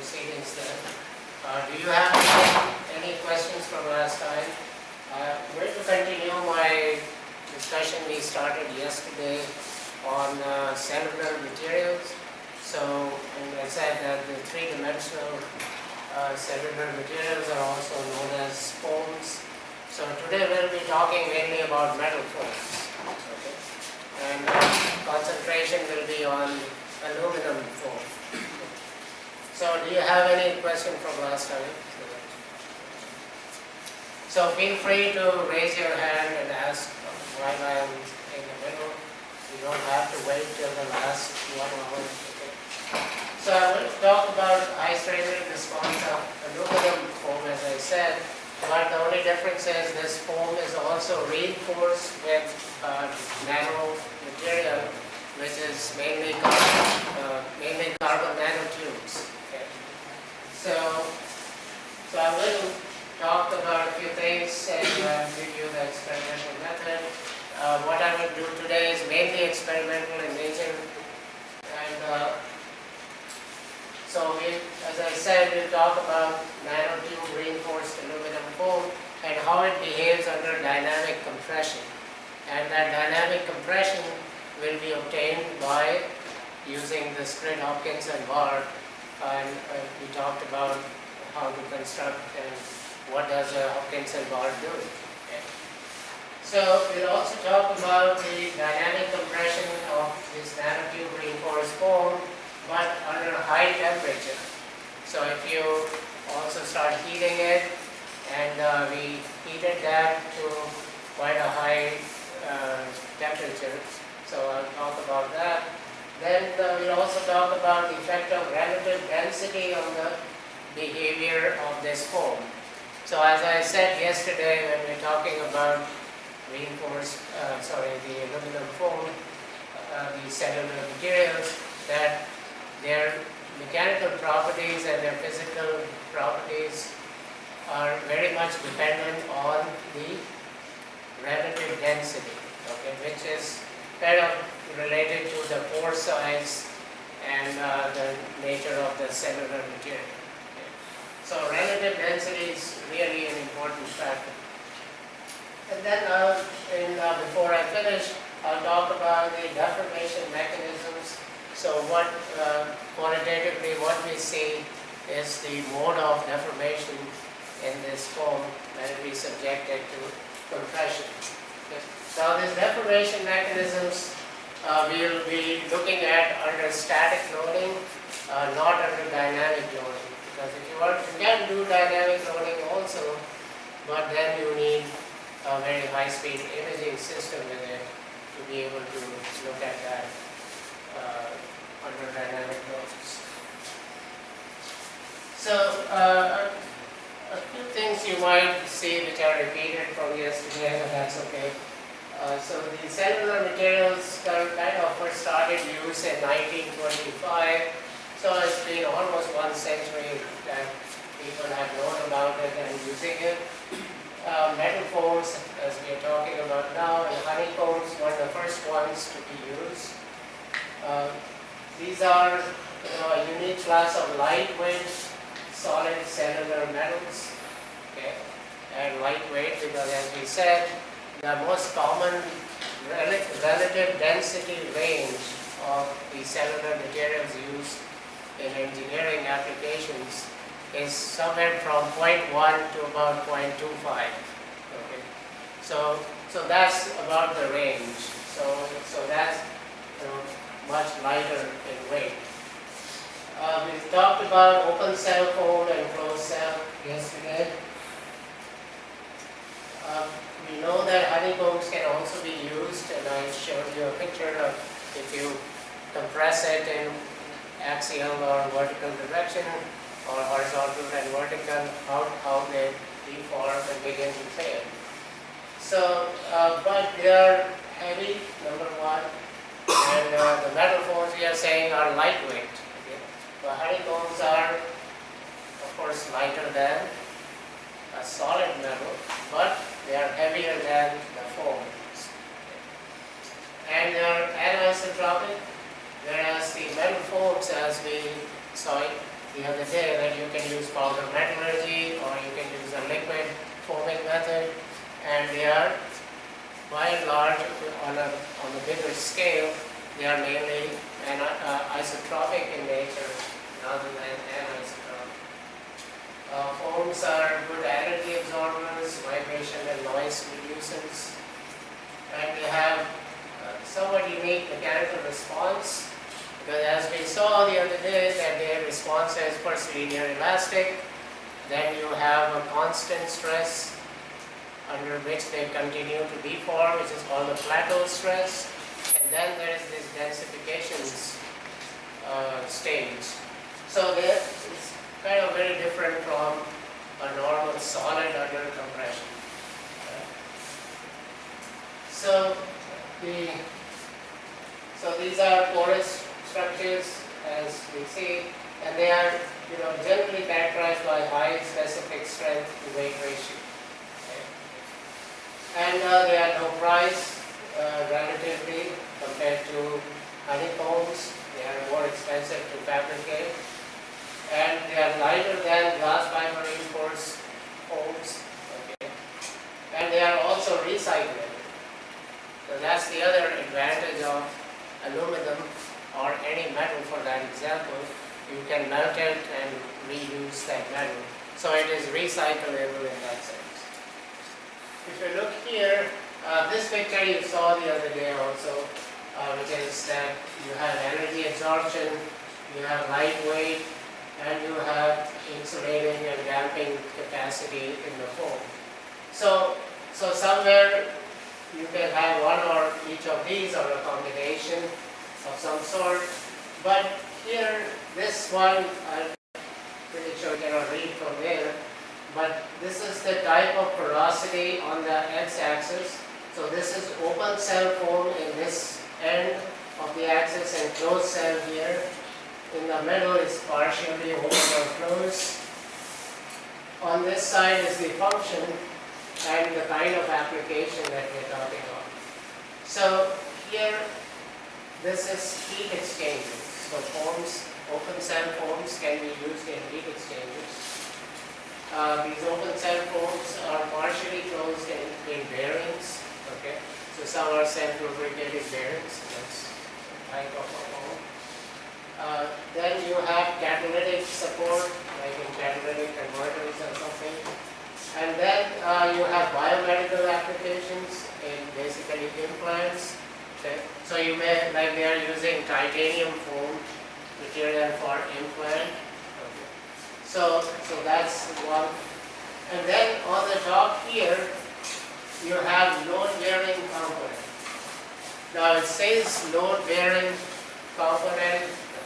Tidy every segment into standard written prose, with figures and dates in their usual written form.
proceedings then. Do you have any questions from last time? I'm going to continue my discussion we started yesterday on cellular materials. So, and I said that the three-dimensional cellular materials are also known as foams. So today we'll be talking mainly about metal foams. Okay? And concentration will be on aluminum foam. So do you have any question from last time? So feel free to raise your hand and ask while I am in the middle. You don't have to wait till the last 1 hour. Okay. So I will talk about isolated response of aluminum foam, as I said, but the only difference is this foam is also reinforced with nano material, which is mainly carbon nanotubes. Okay. So I will talk about a few things and give you the experimental method. What I will do today is mainly experimental in nature, and so as I said, we'll talk about nanotube reinforced aluminum foam and how it behaves under dynamic compression. And that dynamic compression will be obtained by using the Hopkinson bar, and we talked about how to construct and what does a Hopkinson bar do. Okay. So we'll also talk about the dynamic compression of this nanotube reinforced foam, but under high temperature. So if you also start heating it, and we heated that to quite a high temperature, so I'll talk about that. Then we'll also talk about the effect of relative density on the behavior of this foam. So as I said yesterday when we were talking about the aluminum foam, the cellular materials, that their mechanical properties and their physical properties are very much dependent on the relative density, okay, which is kind of related to the pore size and the nature of the cellular material. Okay. So relative density is really an important factor. And then before I finish, I'll talk about the deformation mechanisms. So quantitatively what we see is the mode of deformation in this foam that will be subjected to compression. Okay. Now these deformation mechanisms we'll be looking at under static loading, not under dynamic loading. Because if you can do dynamic loading also, but then you need a very high-speed imaging system with it to be able to look at that under dynamic loads. So a few things you might see which are repeated from yesterday, but that's okay. So the cellular materials kind of first started use in 1925. So it's been almost 1 century that people have known about it and using it. Metal foams, as we are talking about now, and honeycombs were the first ones to be used. These are a unique class of lightweight solid cellular metals, okay, and lightweight because, as we said, the most common relative density range of the cellular materials used in engineering applications is somewhere from 0.1 to about 0.25. Okay, so that's about the range. So that's much lighter in weight. We talked about open cell foam and closed cell yesterday. We know that honeycombs can also be used, and I showed you a picture of if you compress it in axial or vertical direction, or horizontal and vertical, how they deform and begin to fail. So, but they are heavy, number one, and the metal foams we are saying are lightweight. Okay? The honeycombs are, of course, lighter than a solid metal, but they are heavier than the foams. And they are anisotropic, whereas the metal foams, as we saw it the other day that you can use powder metallurgy or you can use a liquid foaming method, and they are by and large on a bigger scale, they are mainly isotropic in nature rather than anisotropic. Foams are good energy absorbers, vibration and noise reducers, and they have somewhat unique mechanical response, because as we saw the other day that their response is first linear elastic, then you have a constant stress under which they continue to deform, which is called the plateau stress, and then there is this densification stage. So it's kind of very different from a normal solid under compression. So these are porous structures, as we see, and they are generally characterized by high specific strength to weight ratio. And they are low price relatively compared to honeycombs. They are more expensive to fabricate, and they are lighter than glass fiber reinforced foams. Okay. And they are also recyclable. So that's the other advantage of aluminum or any metal for that example. You can melt it and reuse that metal. So it is recyclable in that sense. If you look here, this picture you saw the other day also, which is that you have energy absorption, you have lightweight, and you have insulating and damping capacity in the foam. So somewhere you can have one or each of these or a combination of some sort. But here, this one, I'm pretty sure you cannot read from there, but this is the type of porosity on the x-axis. So this is open cell foam in this end of the axis and closed cell here. In the middle is partially open or closed. On this side is the function and the kind of application that we're talking about. So here, this is heat exchangers. So foams, open cell foams can be used in heat exchangers. These open cell foams are partially closed in bearings. Okay, so some are self-lubricated bearings. That's a type of a foam. Then you have catalytic support, like in catalytic converters or something. And then you have biomedical applications in basically implants. Okay. So you may, like they are using titanium foam material for implant. Okay. So that's one. And then on the top here, you have load-bearing component. Now it says load-bearing component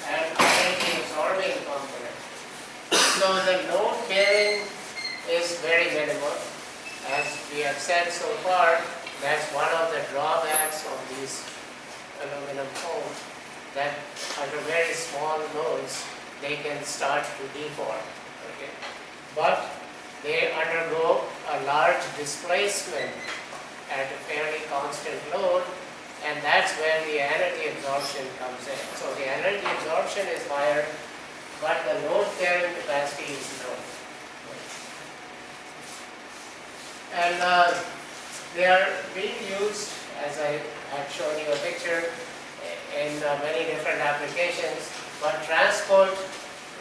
and energy-absorbing component. So the load-bearing is very minimal. As we have said so far, that's one of the drawbacks of these aluminum foams, that under very small loads, they can start to deform. Okay? But they undergo a large displacement at a fairly constant load, and that's where the energy absorption comes in. So the energy absorption is higher, but the load carrying capacity is low. And they are being used, as I had shown you a picture, in many different applications, but transport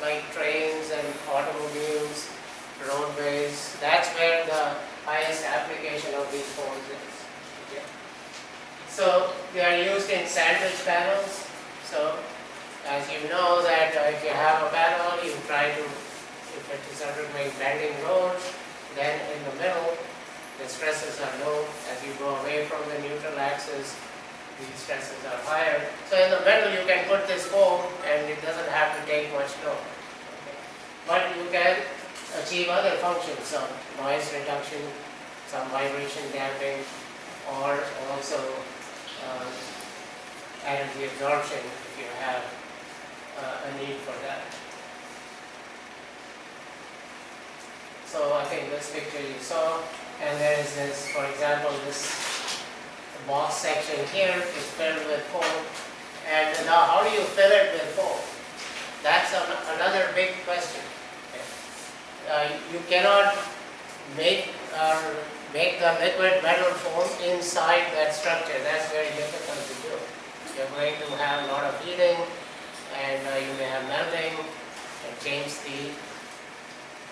like trains and automobiles, roadways, that's where the highest application of these foams is. Okay. So they are used in sandwich panels. So as you know that if you have a panel, you try to, if it is undergoing bending loads, then in the middle, the stresses are low. As you go away from the neutral axis, these stresses are higher. So in the middle, you can put this foam and it doesn't have to take much load. Okay. But you can achieve other functions, some noise reduction, some vibration damping, or also energy absorption if you have a need for that. So I think this picture you saw, and there is this, for example, this box section here is filled with foam. And now how do you fill it with foam? That's another big question. You cannot make the liquid metal foam inside that structure. That's very difficult to do. You're going to have a lot of heating, and you may have melting and change the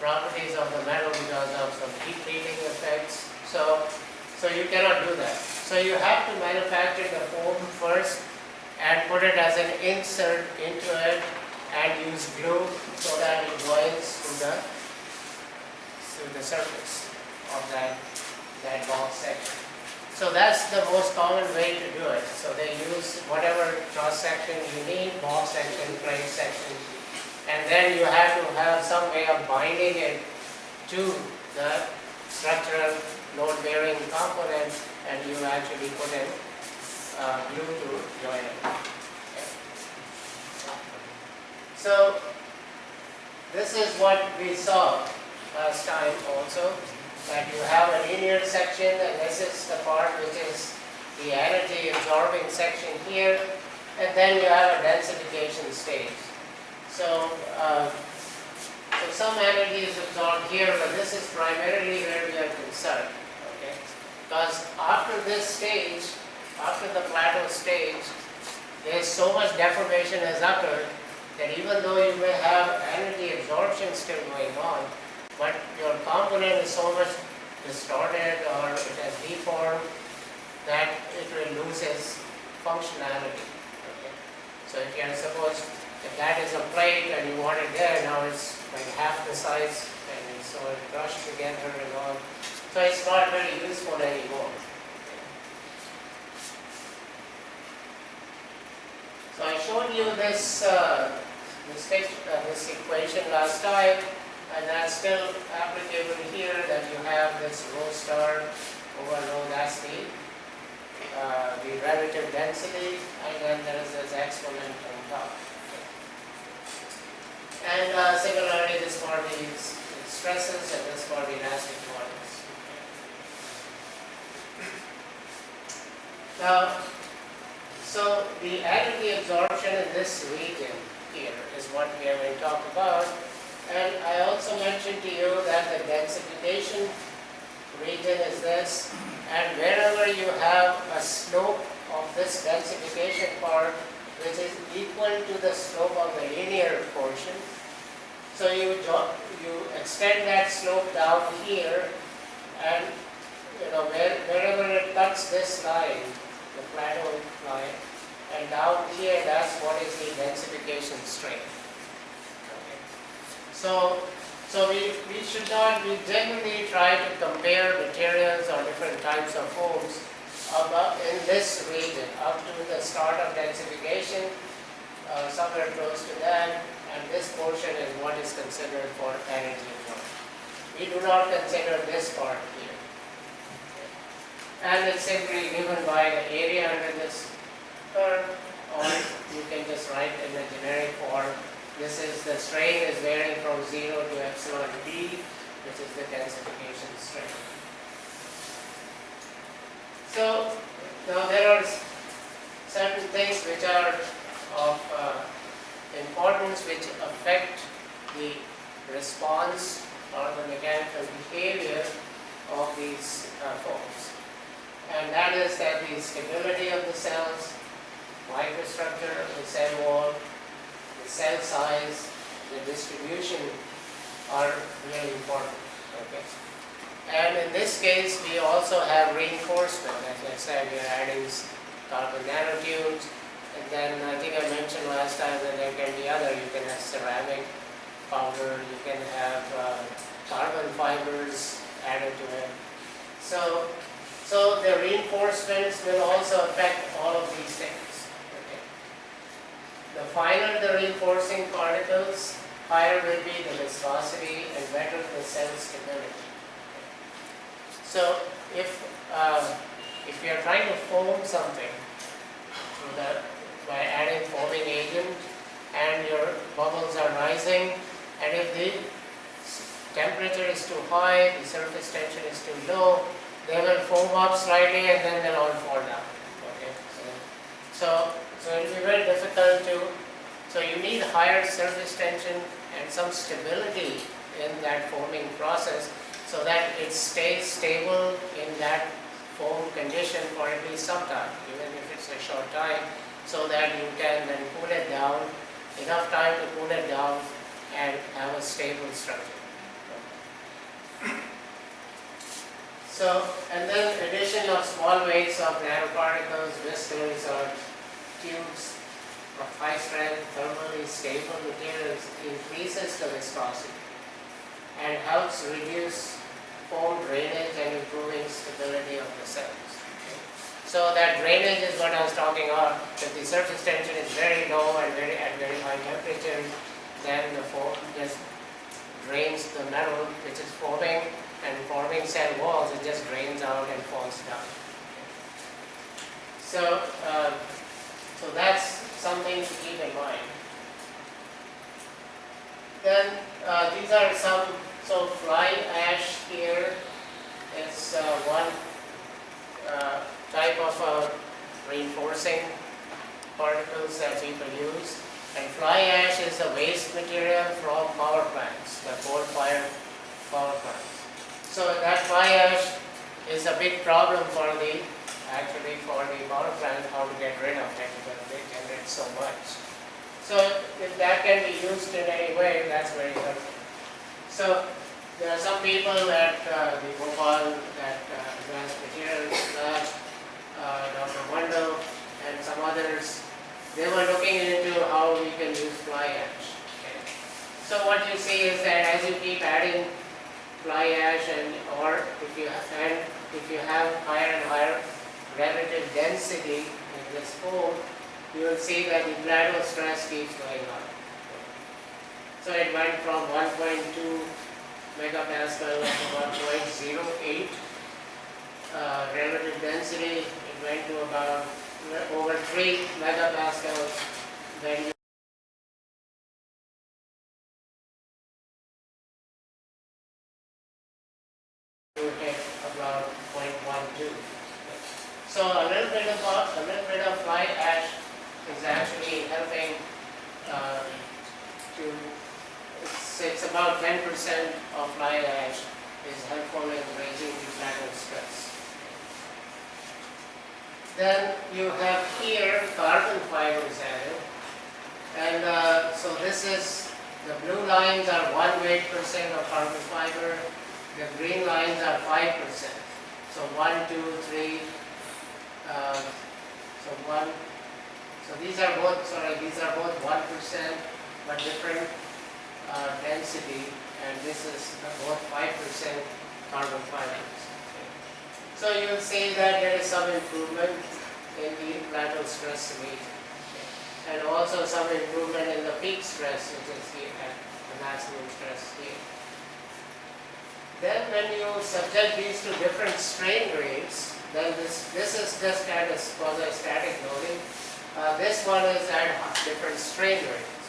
properties of the metal because of some heat treating effects. So you cannot do that. So you have to manufacture the foam first and put it as an insert into it and use glue so that it joins to the surface of that box section. So that's the most common way to do it. So they use whatever cross section you need, box section, plate section, and then you have to have some way of binding it to the structural load-bearing component, and you actually put in glue to join it. Okay. So this is what we saw last time also, that you have a linear section, and this is the part which is the energy absorbing section here, and then you have a densification stage. So, some energy is absorbed here, but this is primarily where we are concerned. Okay? Because after this stage, after the plateau stage, there is so much deformation has occurred that even though you may have energy absorption still going on, but your component is so much distorted or it has deformed that it will lose its functionality. Okay? So if you are if that is a plate and you want it there, now it's like half the size and so it crushed together and all. So it's not very useful anymore. So I showed you this equation last time, and that's still applicable here, that you have this rho star over rho, that's the relative density, and then there is this exponent on top. And similarly, this for the stresses and this for the elastic models. Now, so the energy absorption in this region here is what we are going to talk about. And I also mentioned to you that the densification region is this, and wherever you have a slope of this densification part which is equal to the slope of the linear portion, so you extend that slope down here, and wherever it cuts this line, the plateau line, and down here, that's what is the densification strength. Okay. So we generally try to compare materials or different types of foams in this region up to the start of densification, somewhere close to that, and this portion is what is considered for energy absorption. We do not consider this part here. And it's simply given by the area under this curve, or you can just write in the generic form. This is the strain is varying from 0 to epsilon d, which is the densification strain. So now there are certain things which are of importance which affect the response or the mechanical behavior of these foams. And that is that the stability of the cells, microstructure of the cell wall, the cell size, the distribution are really important. Okay. And in this case, we also have reinforcement. As I said, we are adding carbon nanotubes, and then I think I mentioned last time that there can be other. You can have ceramic powder, you can have carbon fibers added to it. So the reinforcements will also affect all of these things. Okay. The finer the reinforcing particles, higher will be the viscosity and better the cell stability. So if you are trying to foam something by adding foaming agent and your bubbles are rising, and if the temperature is too high, the surface tension is too low, they will foam up slightly and then they'll all fall down. Okay, so it will be very difficult to So you need higher surface tension and some stability in that forming process so that it stays stable in that foam condition for at least some time, even if it's a short time, so that you can then cool it down, enough time to cool it down and have a stable structure. So, and then addition of small weights of nanoparticles, whiskers or tubes of high strength thermally stable materials increases the viscosity and helps reduce foam drainage and improving stability of the cells. So that drainage is what I was talking about. If the surface tension is very low and at very high temperatures, then the foam just drains the metal which is forming and forming cell walls. It just drains out and falls down. So, so that's something to keep in mind. Then these are some. So fly ash here is one type of reinforcing particles that people use. And fly ash is a waste material from power plants, the coal-fired power plants. So that fly ash is a big problem for the power plant, how to get rid of it because they generate so much. So if that can be used in any way, that's very helpful. So there are some people at the Bhopal, that Advanced Materials Lab, Dr. Wendell and some others, they were looking into how we can use fly ash. Okay. So what you see is that as you keep adding fly ash or if you have higher and higher relative density in this foam, you will see that the plateau stress keeps going up. So it went from 1.2 megapascal to about 0.08 relative density. It went to about over 3 megapascals when you hit about 0.12. So a little bit of fly ash is actually helping it's about 10% of fly ash is helpful in raising the plateau stress. Then you have here carbon fibers added, and so this is the blue lines are 1% of carbon fiber, the green lines are 5%. So 1, 2, 3. So these are both 1%, but different density, and this is both 5% carbon fibers. Okay. So you will see that there is some improvement in the plateau stress region, okay, and also some improvement in the peak stress, which is here at the maximum stress here. Then when you subject these to different strain rates, then this is just kind of quasi-static loading. This one is at different strain rates.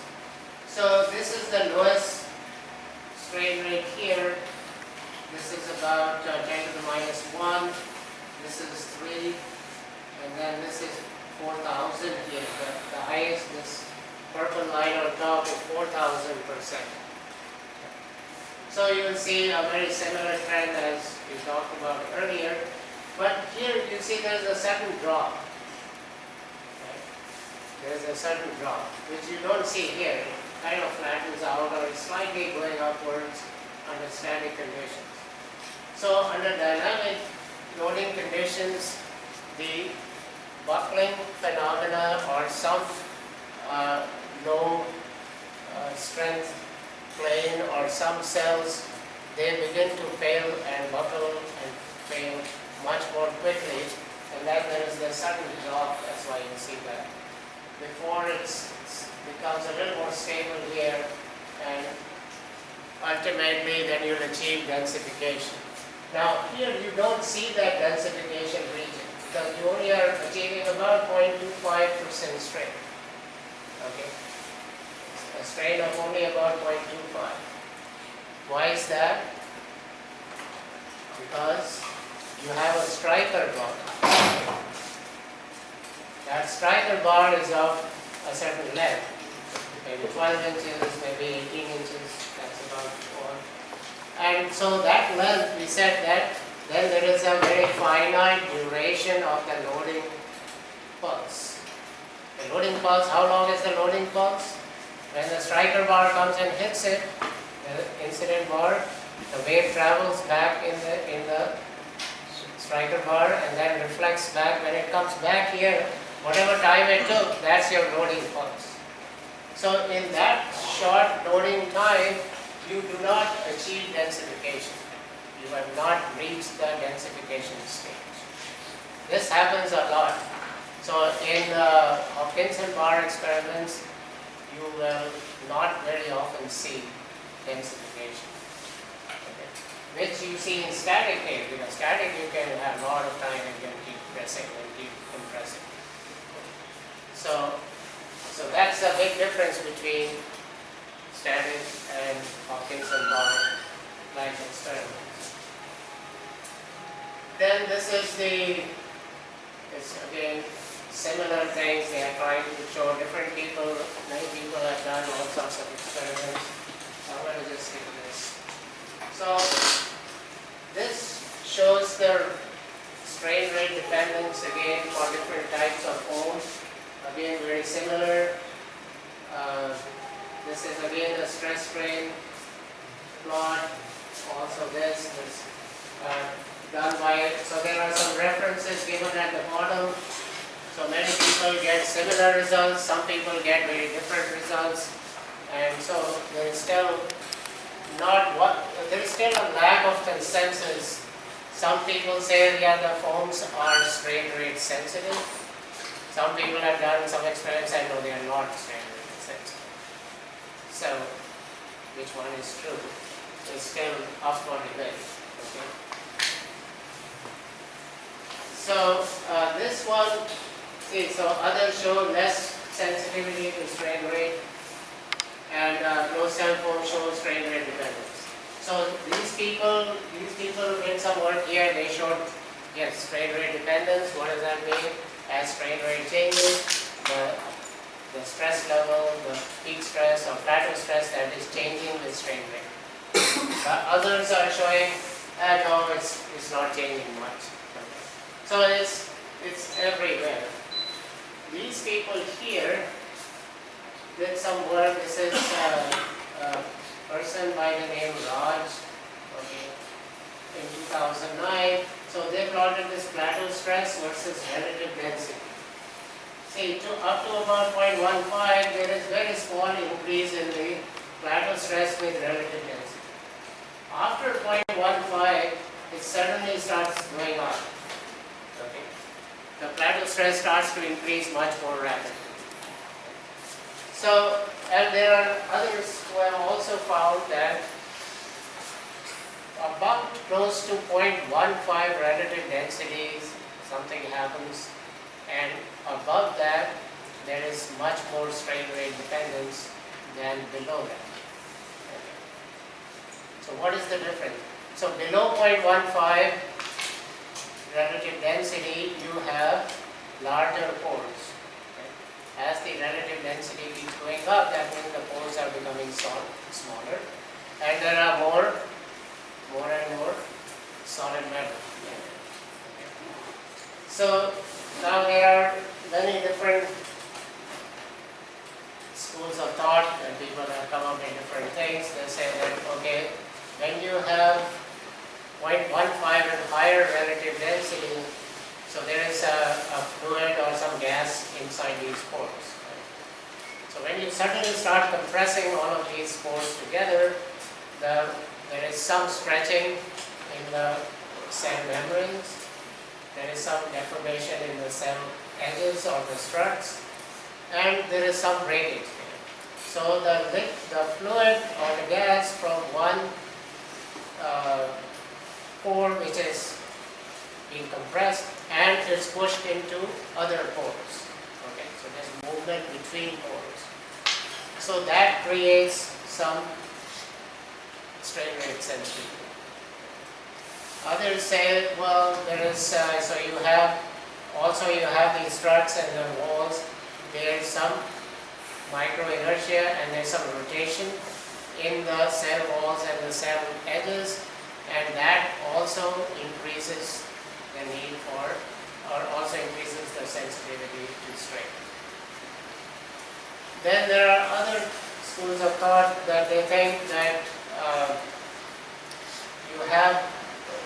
So this is the lowest strain rate here. This is about 10 to the minus 1. This is 3. And then this is 4,000 here. The highest, this purple line on top is 4,000%. So you will see a very similar trend as we talked about earlier. But here you see there is a sudden drop. Okay. There is a sudden drop, which you don't see here. It kind of flattens out or is slightly going upwards under static conditions. So under dynamic loading conditions, the buckling phenomena or some low strength plane or some cells, they begin to fail and buckle and fail much more quickly, and then there is the sudden drop. That's why you see that. Before it becomes a little more stable here, and ultimately then you'll achieve densification. Now here you don't see that densification region because you only are achieving about 0.25% strain. Okay, a strain of only about 0.25. Why is that? Because you have a striker bar. That striker bar is of a certain length. maybe 12 inches, maybe 18 inches, that's about all. And so that length, we said that then there is a very finite duration of the loading pulse. The loading pulse, how long is the loading pulse? When the striker bar comes and hits it, the incident bar, the wave travels back in the striker bar and then reflects back. When it comes back here, whatever time it took, that's your loading pulse. So in that short loading time, you do not achieve densification. You have not reached the densification stage. This happens a lot. So in Hopkinson bar experiments, you will not very often see densification, okay, which you see in static case. Because static you can have a lot of time and you can keep pressing and keep compressing. So that's a big difference between static and Hopkinson bar like experiments. Then this is it's again similar things. They are trying to show different people. Many people have done all sorts of experiments. I'm going to just do this. So this shows the strain rate dependence again for different types of foams. Again, very similar. This is again a stress strain plot. Also this done by, so there are some references given at the bottom. So many people get similar results, some people get very different results, and so there is still there is still a lack of consensus. Some people say yeah, the foams are strain rate sensitive. Some people have done some experiments and no, they are not strain rate sensitive. So which one is true? It's still up for debate. Okay. So this one, see, so others show less sensitivity to strain rate, and closed cell foam shows strain rate dependence. So these people did some work here. They showed yes, strain rate dependence. What does that mean? As strain rate changes, the stress level, the peak stress or plateau stress, that is changing with strain rate. Others are showing no, it's not changing much. So it's everywhere. These people here did some work. This is a person by the name Raj, okay, in 2009. So they plotted this plateau stress versus relative density. See, up to about 0.15, there is very small increase in the plateau stress with relative density. After 0.15, it suddenly starts going up. Okay. The plateau stress starts to increase much more rapidly. So, and there are others who have also found that about close to 0.15 relative densities, something happens, and above that, there is much more strain rate dependence than below that. Okay. So what is the difference? So below 0.15 relative density, you have larger pores. Okay. As the relative density keeps going up, that means the pores are becoming smaller, and there are more and more solid metal. Okay. So now there are many different schools of thought, and people have come up with different things. They say that, okay, when you have 0.15 and higher relative density, so there is a fluid or some gas inside these pores. Right? So when you suddenly start compressing all of these pores together, there is some stretching in the cell membranes. There is some deformation in the cell edges or the struts, and there is some breakage here. So the fluid or the gas from one pore which is being compressed and it's pushed into other pores. Okay, so there's movement between pores. So that creates some strain rate sensitivity. Others say, well, there is, so you have these struts and the walls, there is some micro inertia and there's some rotation in the cell walls and the cell edges, and that also increases the need for, or also increases the sensitivity to strain. Then there are other schools of thought that they think that you have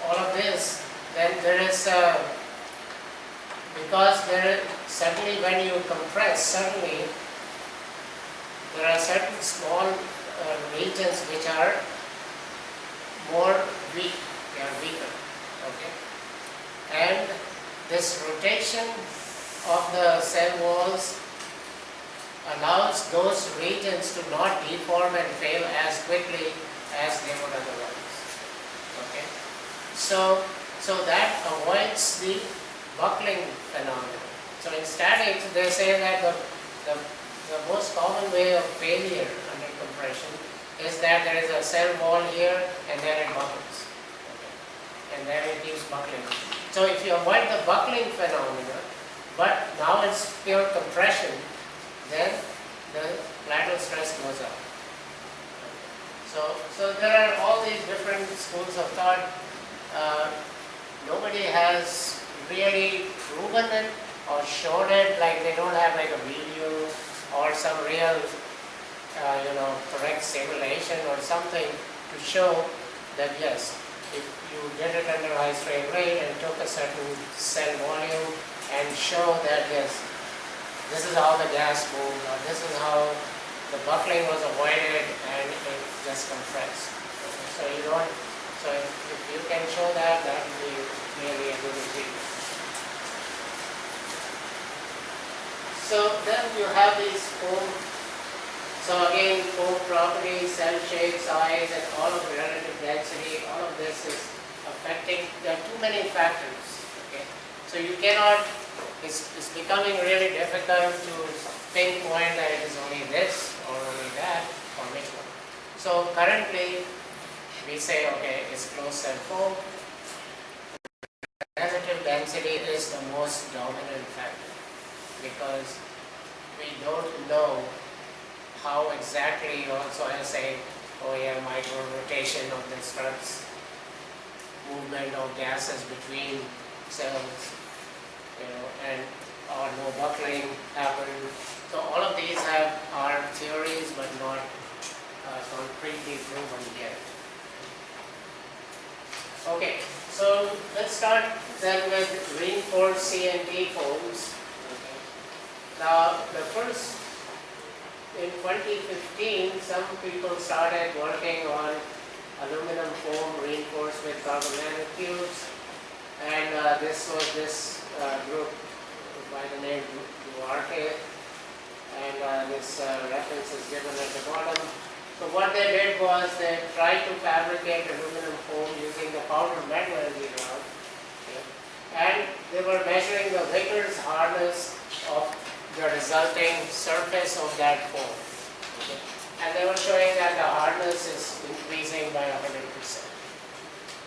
all of this, then there is because there certainly when you compress, certainly there are certain small regions which are more weak, they are weaker, okay, and this rotation of the cell walls allows those regions to not deform and fail as quickly as they would otherwise. Okay, so that avoids the buckling phenomenon. So in statics, they say that the most common way of failure under compression is that there is a cell wall here and then it buckles, okay, and then it keeps buckling. So if you avoid the buckling phenomena, but now it's pure compression, then the lateral stress goes up. So there are all these different schools of thought. Nobody has really proven it or shown it, like they don't have like a video or some real correct simulation or something to show that yes, if you did it under high strain rate and took a certain cell volume and show that yes, this is how the gas moved, or this is how the buckling was avoided and it just compressed. So you don't. So if you can show that, that would be really a good achievement. So then you have these foam. So again, foam properties, cell shape, size, and all of the relative density. All of this is affecting. There are too many factors. Okay, so you cannot. It's becoming really difficult to pinpoint that it is only this or only that or which one. So currently we say, okay, it's closed cell foam. Relative density is the most dominant factor because we don't know how exactly also I say, oh yeah, micro rotation of the struts, movement of gases between cells, and or no buckling happened. So all of these are theories but not concretely proven yet. Okay, so let's start then with reinforced CNT foams. Okay. Now the first, in 2015, some people started working on aluminum foam reinforced with carbon nanotubes, and this was this group by the name Duarte, and this reference is given at the bottom. So what they did was they tried to fabricate aluminum foam using the powder metal as we know, okay, and they were measuring the Vickers hardness of the resulting surface of that foam, okay, and they were showing that the hardness is increasing by 100%.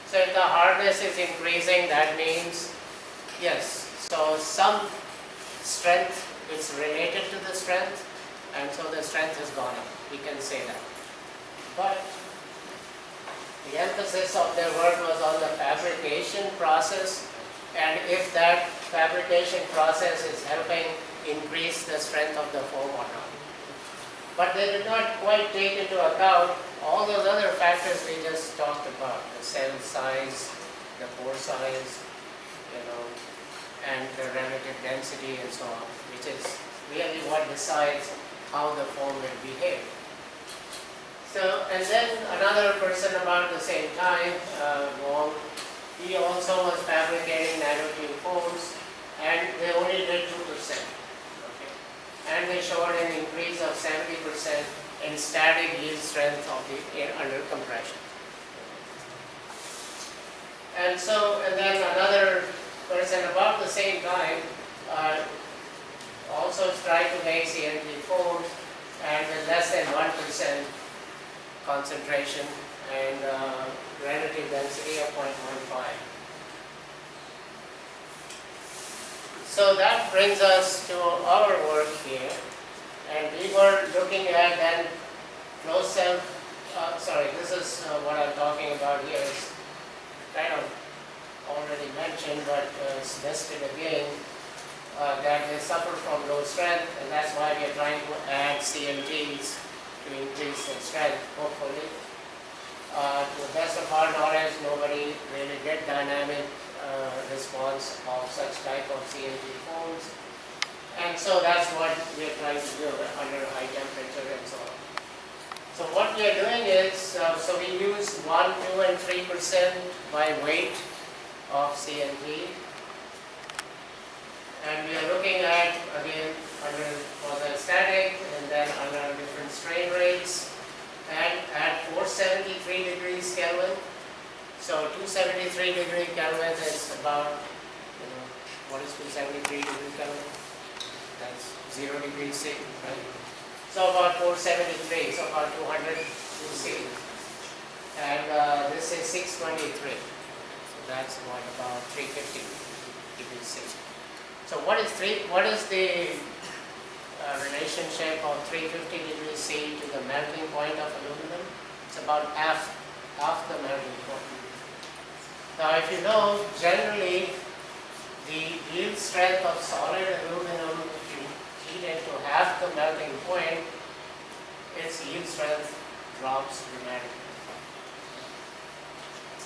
So if the hardness is increasing, that means yes, so some strength is related to the strength, and so the strength has gone up. We can say that. But the emphasis of their work was on the fabrication process, and if that fabrication process is helping increase the strength of the foam or not. But they did not quite take into account all those other factors we just talked about, the cell size, the pore size, and the relative density and so on, which is really what decides how the foam will behave. So, and then another person about the same time, Wong, he also was fabricating nanotube foams, and they only did 2%. Okay. And they showed an increase of 70% in static yield strength of the under compression. And so, and then another person about the same time also tried to make CNT foams, and with less than 1% concentration and relative density of 0.15. So that brings us to our work here, And we were looking at then closed cell, this is what I'm talking about here. It's kind of already mentioned, but it's listed again, that they suffer from low strength, and that's why we are trying to add CNTs to increase their strength, hopefully. To the best of our knowledge, nobody really did dynamic response of such type of CNT foams. And so that's what we are trying to do under high temperature and so on. So what we are doing is, so we use 1, 2, and 3% by weight of CNT. And we are looking at, again, under quasi-static and then under different strain rates. And at 473 degrees Kelvin, so 273 degree Kelvin is about, what is 273 degree Kelvin? That's 0 degrees C, right? So about 473, so about 200 C. And this is 623, so that's about 350 degrees C. So what is the relationship of 350 degrees C to the melting point of aluminum? It's about half the melting point. Now if you know, generally the yield strength of solid aluminum, if you heat it to half the melting point, its yield strength drops dramatically.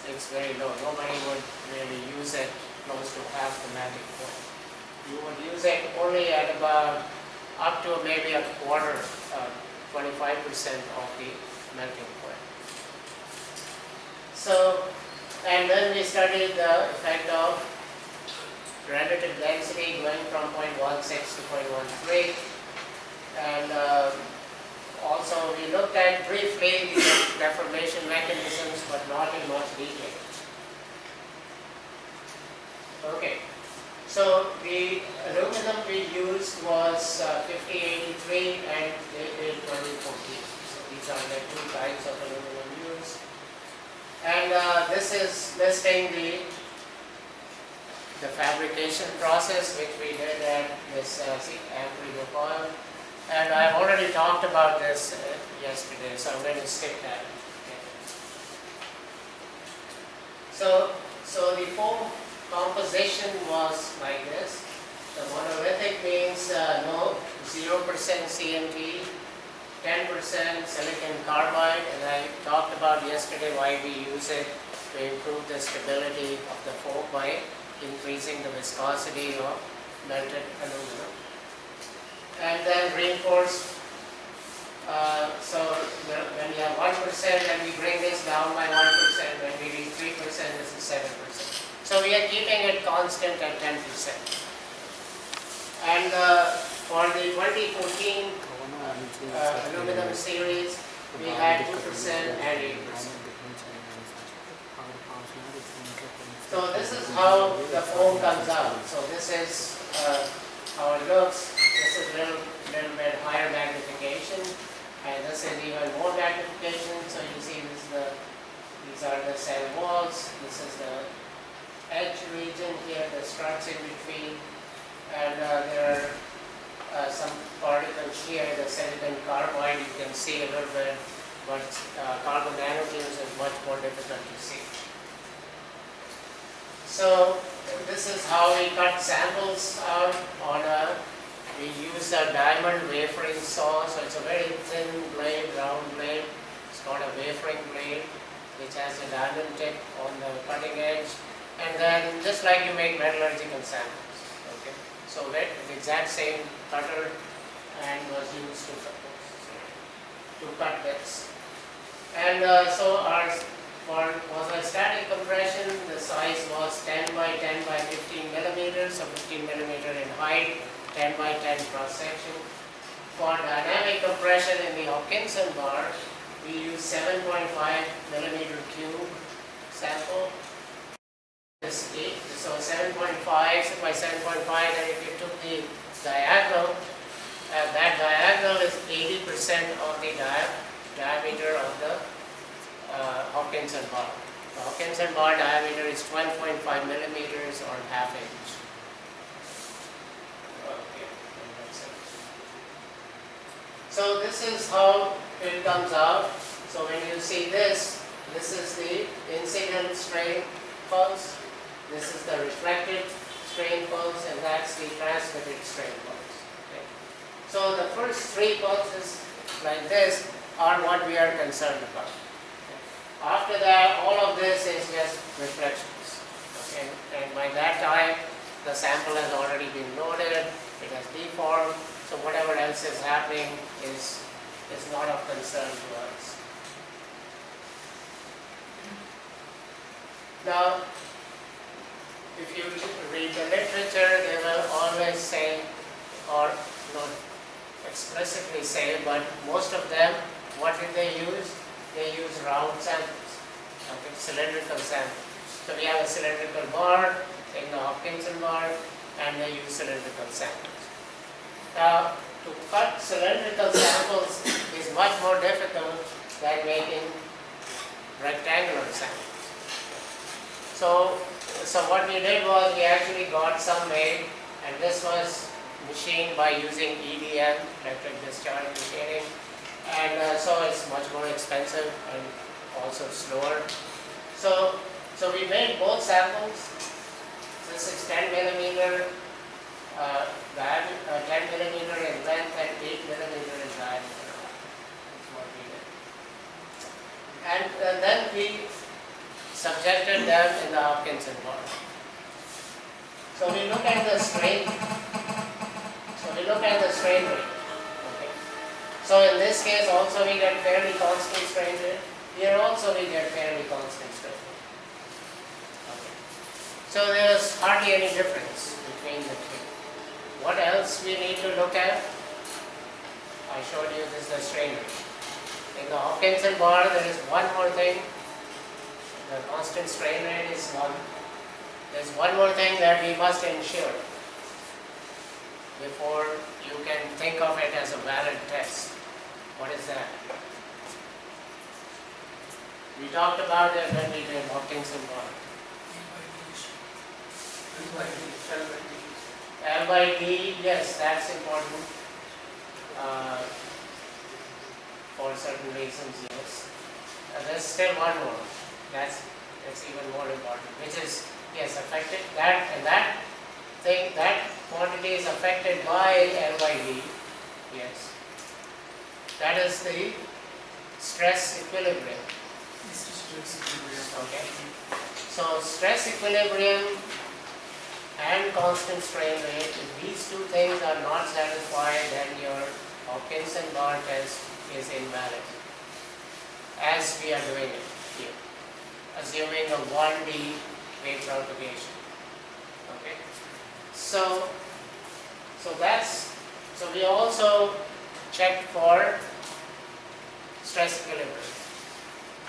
It's very low. Nobody would really use it close to half the melting point. You would use it only at about up to maybe a quarter, 25% of the melting point. So, and then we studied the effect of relative density going from 0.16 to 0.13. And also we looked at briefly the deformation mechanisms, but not in much detail. Okay. So the aluminum we used was 5083 and 2014. So these are the two types of aluminum used. And this is listing the fabrication process which we did at this amp coil. And I've already talked about this yesterday, so I'm going to skip that. Okay. So the foam composition was like this. The monolithic means no 0% CNT, 10% silicon carbide, and I talked about yesterday why we use it to improve the stability of the foam by increasing the viscosity of melted aluminum. And then reinforced, so when we have 1% and we bring this down by 1%, when we reach 3%, this is 7%. So we are keeping it constant at 10%. And for the 2014 aluminum series, we had 2% and 8%. So this is how the foam comes out. So this is how it looks. This is a little bit higher magnification, and this is even more magnification. So you see these are the cell walls. This is the edge region here, the struts in between, and there are some particles here, the silicon carbide. You can see a little bit, but carbon nanotubes is much more difficult to see. So this is how we cut samples out on we use a diamond wafering saw, so it's a very thin blade, round blade. It's called a wafering blade, which has a diamond tip on the cutting edge. And then just like you make metallurgical samples, okay. So the exact same cutter and was used to cut this. And so for quasi-static compression, the size was 10 by 10 by 15 millimeters, so 15 millimeter in height, 10 by 10 cross section. For dynamic compression in the Hopkinson bar, we use 7.5 millimeter cube sample. So 7.5 by 7.5, and if you took the diagonal, that diagonal is 80% of the diameter of the Hopkinson bar. The Hopkinson bar diameter is 12.5 millimeters or ½ inch. Okay, So this is how it comes out. So when you see this, this is the incident strain pulse, this is the reflected strain pulse, and that's the transmitted strain pulse. Okay. So the first three pulses like this are what we are concerned about. Okay. After that, all of this is just reflections. Okay. And by that time, the sample has already been loaded, it has deformed, so whatever else is happening is not of concern to us. Now, if you read the literature, they will always say, or not explicitly say, but most of them, what did they use? They use round samples, okay, cylindrical samples. So we have a cylindrical bar, in the Hopkinson bar, and they use cylindrical samples. Now, to cut cylindrical samples is much more difficult than making rectangular samples. So what we did was we actually got some made, and this was machined by using EDM, electric discharge machining, and so it's much more expensive and also slower. So we made both samples. This is 10 millimeter 10 millimeter in length and 8 millimeter in diameter. That's what we did. And then we subjected them in the Hopkinson bar. So we look at the strain. Rate. Okay. So in this case also we get fairly constant strain rate. Here also we get fairly constant strain rate. Okay. So there's hardly any difference between the two. What else we need to look at? I showed you this is the strain rate. In the Hopkinson bar there is one more thing. The constant strain rate is one. There's one more thing that we must ensure before you can think of it as a valid test. What is that? We talked about it when we did Hopkinson bar. L by D, yes, that's important for certain reasons, yes. There's still one more. That's even more important, which is, yes, affected, that quantity is affected by L by D, yes. That is the stress equilibrium. Okay. So stress equilibrium and constant strain rate, if these two things are not satisfied, then your Hopkinson bar test is invalid, as we are doing it here, assuming a 1D wave propagation. Okay. So we also checked for stress equilibrium.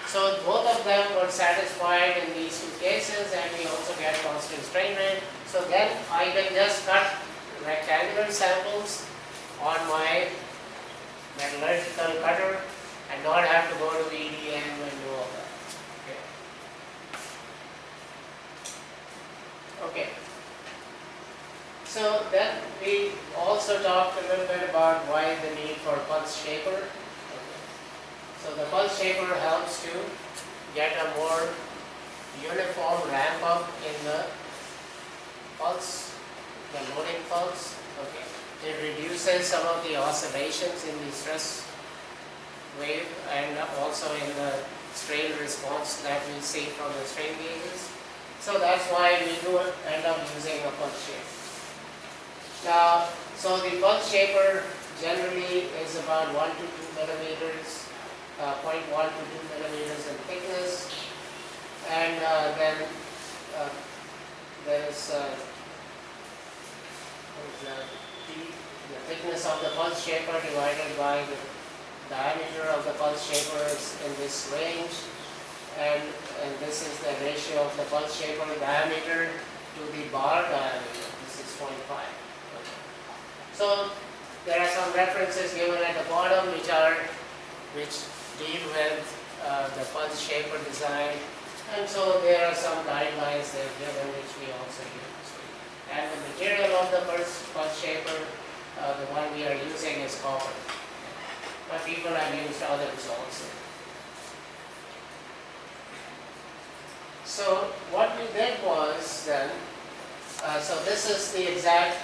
So both of them were satisfied in these two cases, and we also get constant strain rate. So then I can just cut rectangular samples on my metallurgical cutter and not have to go to EDM and do all that. Okay. So then we also talked a little bit about why the need for pulse shaper. Okay. So the pulse shaper helps to get a more uniform ramp up in the pulse, the loading pulse. Okay. It reduces some of the oscillations in the stress wave and also in the strain response that we see from the strain gauges. So that's why we do end up using a pulse shaper. Now, so the pulse shaper generally is about 1 to 2 millimeters, 0.1 to 2 millimeters in thickness, and then there is the thickness of the pulse shaper divided by the diameter of the pulse shaper is in this range, and this is the ratio of the pulse shaper diameter to the bar diameter. This is 0.5. So there are some references given at the bottom which deal with the pulse shaper design, and so there are some guidelines they have given which we also use. And the material of the pulse shaper, the one we are using, is copper. but people have used others also. So what we did was then, so this is the exact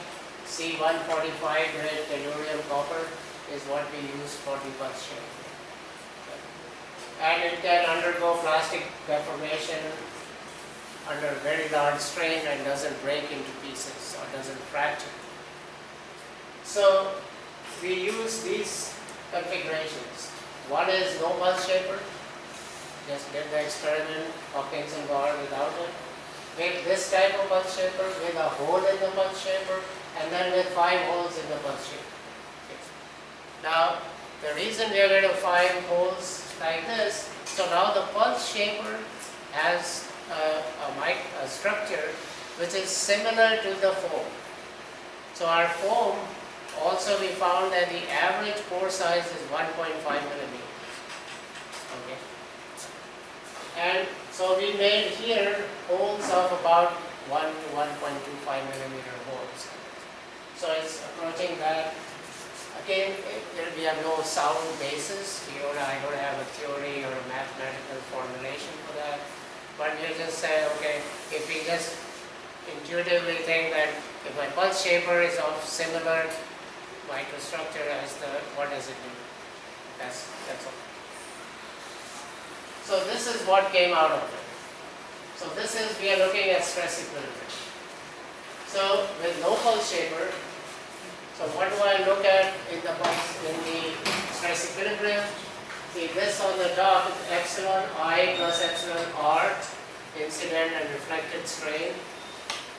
C145 grade tellurium copper is what we use for the pulse shape. And it can undergo plastic deformation under very large strain and doesn't break into pieces or doesn't fracture. So we use these configurations. One is no pulse shaper, just did the experiment, Hawkins and Gore without it. With this type of pulse shaper, with a hole in the pulse shaper, and then with 5 holes in the pulse shaper. Now, the reason we are going to 5 holes like this, so now the pulse shaper has a structure which is similar to the foam. So our foam, also we found that the average pore size is 1.5 millimeters. Okay. And so we made here holes of about 1 to 1.25 millimeter holes. So it's approaching that. Again, we have no sound basis. I don't have a theory or a mathematical formulation for that. But we just say, okay, if we just intuitively think that if my pulse shaper is of similar microstructure as what does it do? That's all. So this is what came out of it. So this is, we are looking at stress equilibrium. So with no pulse shaper, so what do I look at in the stress equilibrium? See, this on the top is epsilon I plus epsilon R, incident and reflected strain.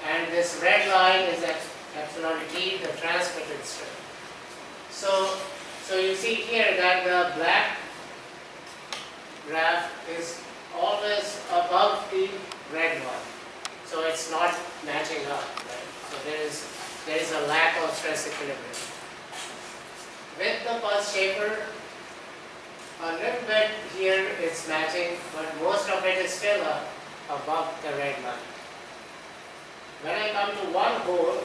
And this red line is epsilon T, the transmitted strain. So you see here that the black graph is always above the red one. So it's not matching up, right? So there is a lack of stress equilibrium. With the pulse shaper, a little bit here it's matching, but most of it is still above the red line. When I come to one hole,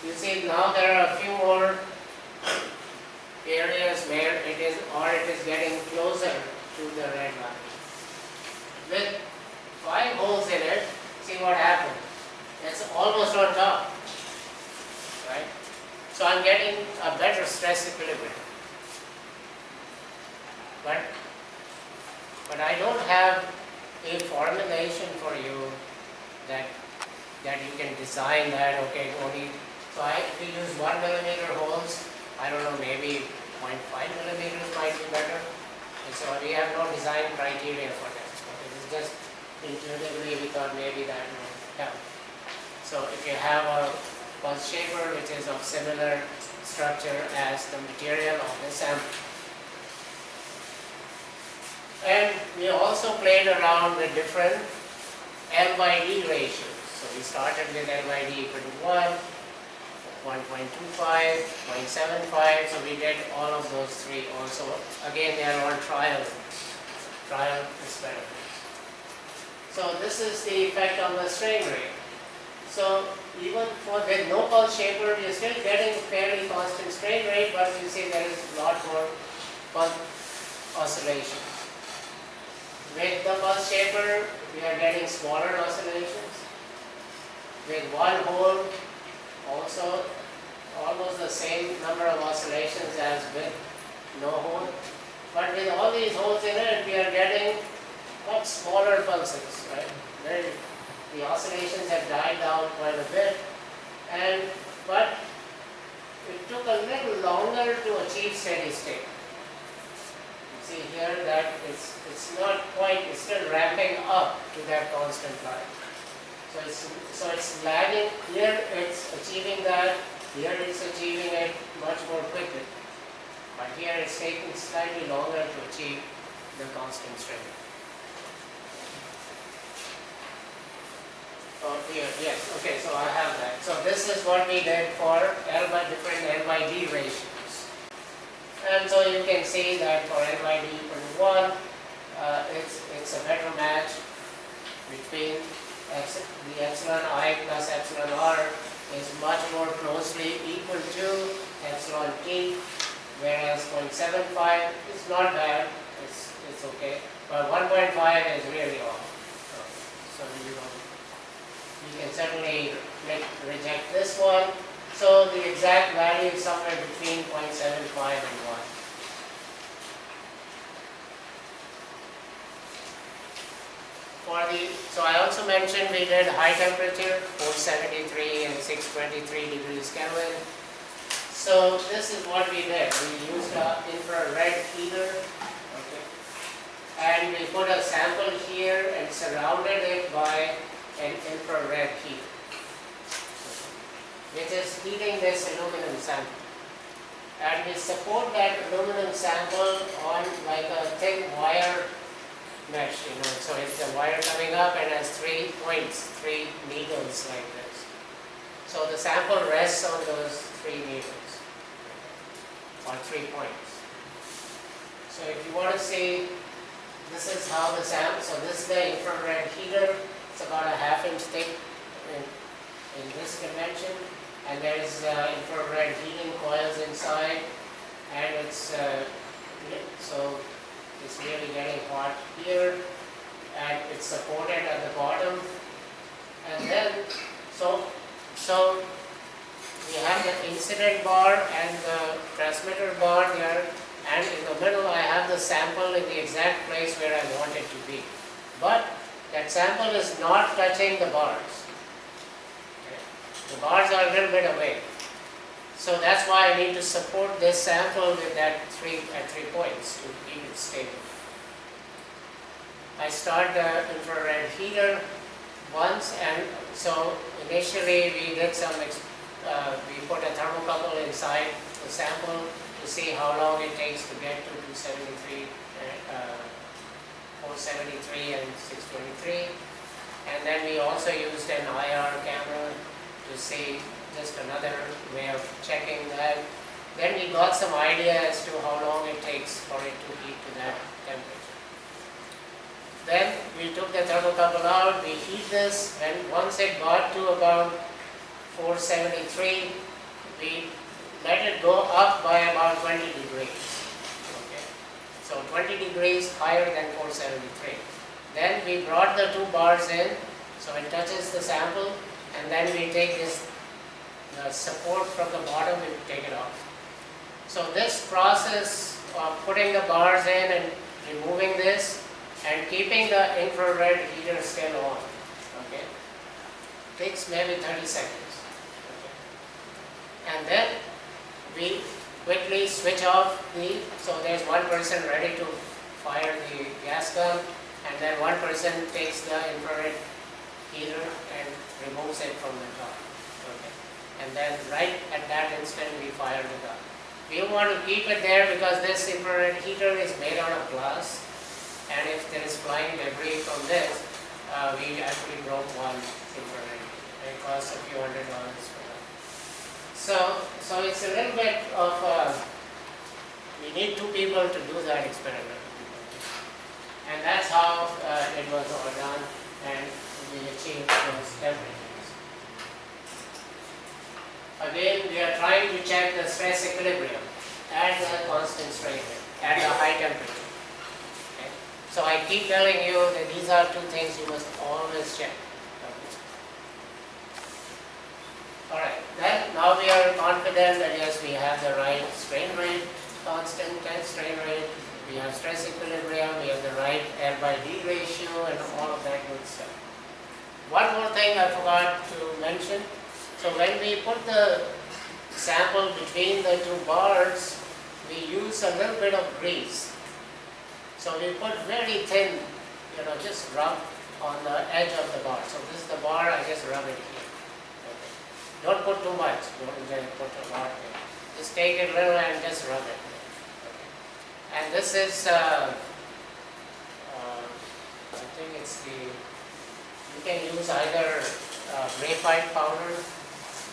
you see now there are a few more areas where it is getting closer to the red line. With 5 holes in it, see what happened. It's almost on top, right? So I'm getting a better stress equilibrium. But I don't have a formulation for you that you can design that, okay, only, so if you use 1 millimeter holes, I don't know, maybe 0.5 millimeters might be better. And so we have no design criteria for that. Okay, it's just intuitively we thought maybe that would help. So if you have a pulse shaper which is of similar structure as the material of the sample. And we also played around with different L by D ratios. So we started with L by D equal to 1, 1.25, 0.75. So we did all of those 3 also. Again, they are all trial experiments. So this is the effect on the strain rate. So even with no pulse shaper, we are still getting fairly constant strain rate, but you see there is a lot more pulse oscillation. With the pulse shaper, we are getting smaller oscillations. With one hole, also almost the same number of oscillations as with no hole. But with all these holes in it, we are getting much smaller pulses, right? The oscillations have died down quite a bit, but it took a little longer to achieve steady state. See here that it's not quite, it's still ramping up to that constant line. So it's lagging. Here it's achieving that. Here it's achieving it much more quickly. But here it's taking slightly longer to achieve the constant strain. Oh, here, yes. Okay, so I have that. So this is what we did for different L by D ratios. And so you can see that for L by D equal to 1, it's a better match between the epsilon I plus epsilon R is much more closely equal to epsilon T, whereas 0.75 is not bad, it's okay, but 1.5 is really off. So you can certainly reject this one. So the exact value is somewhere between 0.75 and 1. So I also mentioned we did high temperature, 473 and 623 degrees Kelvin. So this is what we did. We used an infrared heater, okay, and we put a sample here and surrounded it by an infrared heater, which is heating this aluminum sample. And we support that aluminum sample on like a thin wire mesh, so it's a wire coming up and has 3 points, 3 needles like this. So the sample rests on those 3 needles, or 3 points. So if you want to see, this is how the sample, so this is the infrared heater. It's about a ½ inch thick in this dimension, and there is infrared heating coils inside, and it's so it's really getting hot here, and it's supported at the bottom. And then so we have the incident bar and the transmitter bar there, and in the middle I have the sample in the exact place where I want it to be. But that sample is not touching the bars. Okay. The bars are a little bit away. So that's why I need to support this sample with that at 3 points to keep it stable. I start the infrared heater once, and so initially we did we put a thermocouple inside the sample to see how long it takes to get to 273, 473 and 623. And then we also used an IR camera to see, just another way of checking that. Then we got some idea as to how long it takes for it to heat to that temperature. Then we took the thermocouple out, we heat this, and once it got to about 473, we let it go up by about 20 degrees. Okay. So 20 degrees higher than 473. Then we brought the 2 bars in, so it touches the sample, and then we take the support from the bottom, we take it off. So this process of putting the bars in and removing this and keeping the infrared heater still on, okay, takes maybe 30 seconds. Okay. And then we quickly switch off so there's one person ready to fire the gas gun, and then one person takes the infrared heater and removes it from the top. Okay. And then right at that instant we fire the gun. We want to keep it there because this infrared heater is made out of glass, and if there is flying debris from this, we actually broke one infrared heater. It costs a few $100 for that. So it's a little bit of we need 2 people to do that experiment, and that's how it was all done, and we achieved those temperatures. Again, we are trying to check the stress equilibrium at the constant strain rate, at a high temperature. Okay. So I keep telling you that these are 2 things you must always check. Okay. Alright, then now we are confident that yes, we have the right strain rate, constant strain rate, we have stress equilibrium, we have the right L by D ratio, and all of that good stuff. One more thing I forgot to mention. So when we put the sample between the 2 bars, we use a little bit of grease. So we put very thin, just rub on the edge of the bar. So this is the bar, I just rub it here. Okay. Don't put too much, don't just put a lot here. Just take it a little and just rub it. Okay. And this is, I think it's you can use either graphite powder.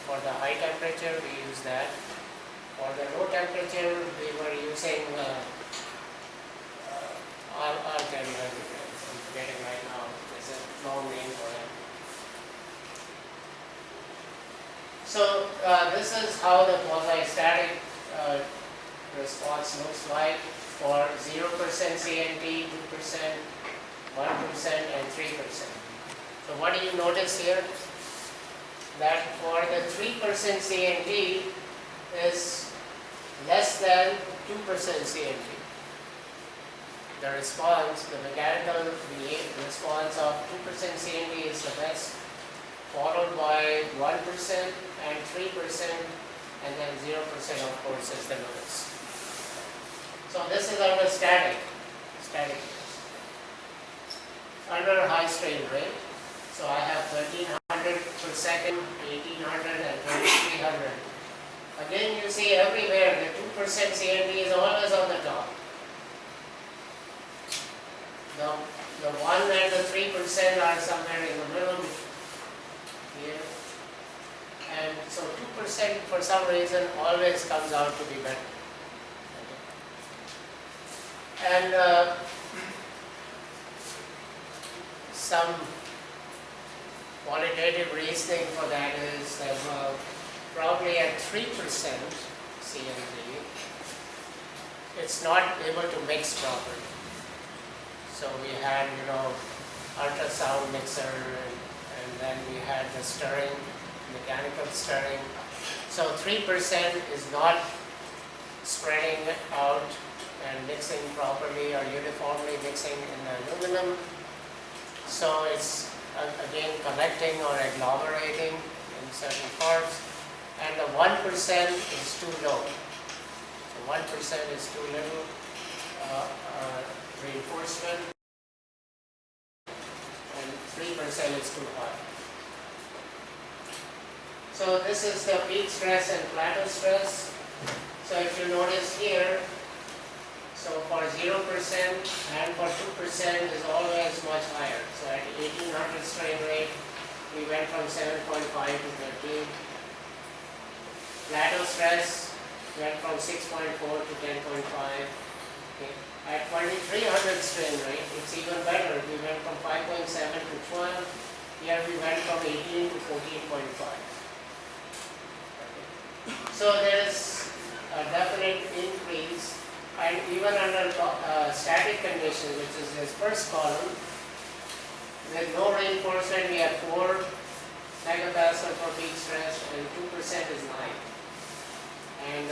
For the high temperature, we use that. For the low temperature, we were using, I'll tell you everything. I'm forgetting right now. There's a long name for it. So this is how the quasi-static response looks like for 0% CNT, 2%, 1% and 3%. So what do you notice here? That for the 3% CNT is less than 2% CNT. The response, the mechanical response of 2% CNT is the best, followed by 1% and 3%, and then 0% of course is the lowest. So this is under static case. Under high strain rate, so I have 1300 per second, 1800 and 2300. Again you see everywhere the 2% CNT is always on the top. The 1 and the 3% are somewhere in the middle here. And so 2% for some reason always comes out to be better. And some qualitative reasoning for that is that probably at 3% CNT, it's not able to mix properly. So we had, ultrasound mixer and then we had the stirring, mechanical stirring. So 3% is not spreading out and mixing properly or uniformly mixing in the aluminum. So it's again collecting or agglomerating in certain parts. And the 1% is too low. So 1% is too little reinforcement and 3% is too high. So this is the peak stress and plateau stress. So if you notice here, so for 0% and for 2% is always much higher. So at 1800 strain rate, we went from 7.5 to 13. Plateau stress went from 6.4 to 10.5. Okay. At 2300 strain rate, it's even better. We went from 5.7 to 12. Here we went from 18 to 14.5. So there is a definite increase, and even under static conditions, which is this first column, with no reinforcement, we have 4 megapascal for peak stress, and 2% is 9. And